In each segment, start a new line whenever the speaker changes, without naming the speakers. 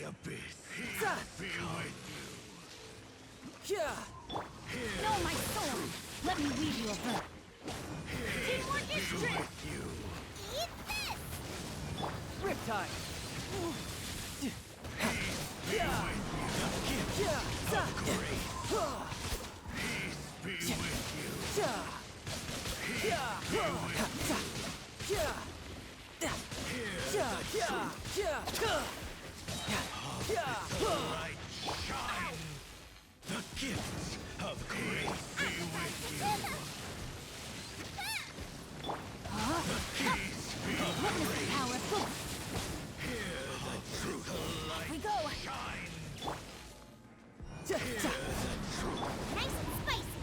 abyss. Be with
Yeah.
Know my sword. Let me weave you a bow. Teamwork is strength.
you.
Eat this.
Riptide.
Yeah. The gift
Yeah.
of grace. Be with you.
Yeah. Yeah. Yeah.
Light shine. The gifts of grace be with you. The keys of
Witness the power of good.
hear the truth of light
We go.
shine.
Nice and spicy.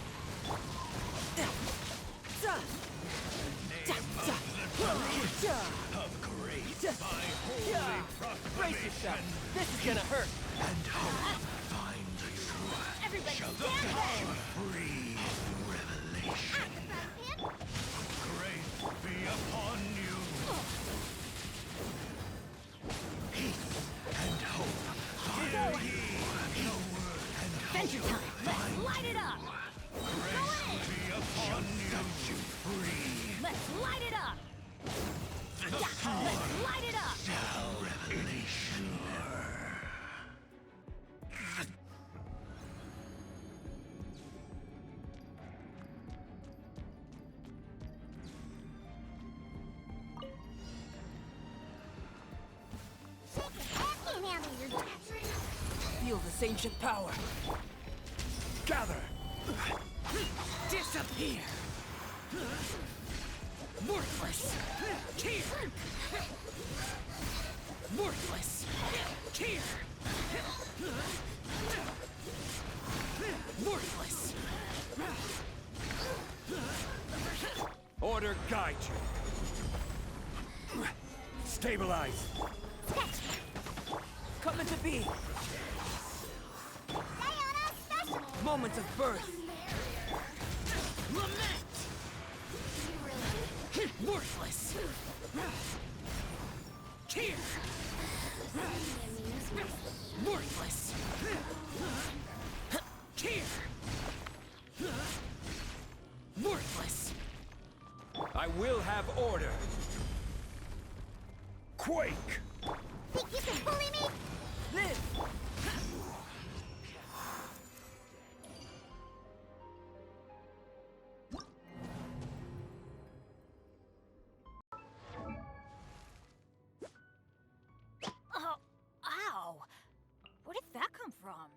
Of grace by holy
Brace yourself.
proclamation
This is gonna hurt.
and hope find you.
Everybody
Shall
stand
set
back.
you free in revelation. Grace be upon you. Peace and hope find
go.
ye. Your word and
Adventure
hope
time. Let's light it up.
grace be upon you. Set you free.
Let's light it up. Let's light it up.
Revelation.
Can't handle your
Feel this ancient power.
Gather.
Disappear. Worthless. Here. Worthless. Here. Worthless. Order guide you. Stabilize. Coming to be. Moments of birth. Lament. Worthless. Here. Worthless. Here. Worthless. I will have order. Quake.
Think you can bully me?
Live.
Oh, ow. Where did that come from?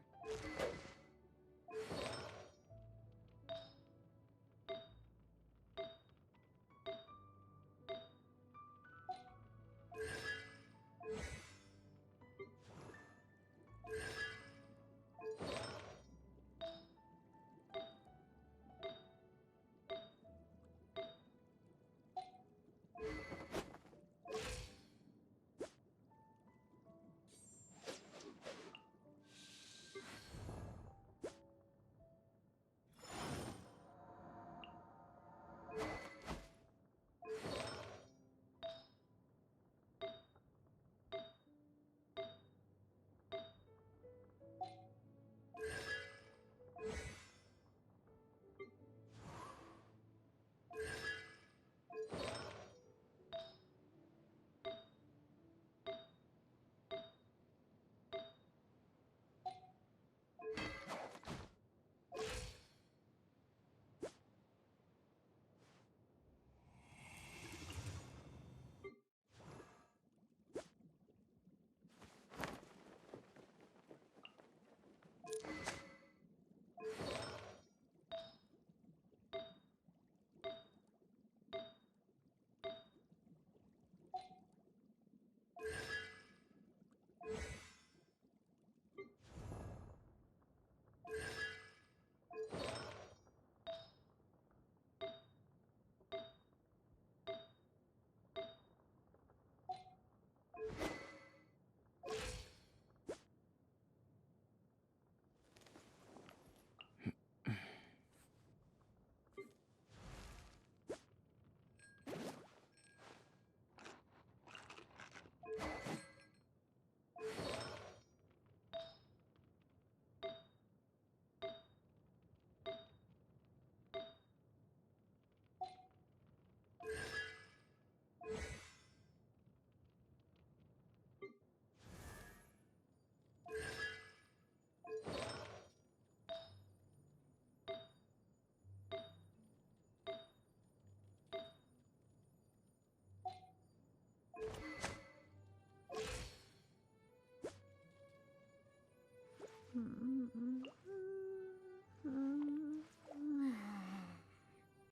Mm-mm.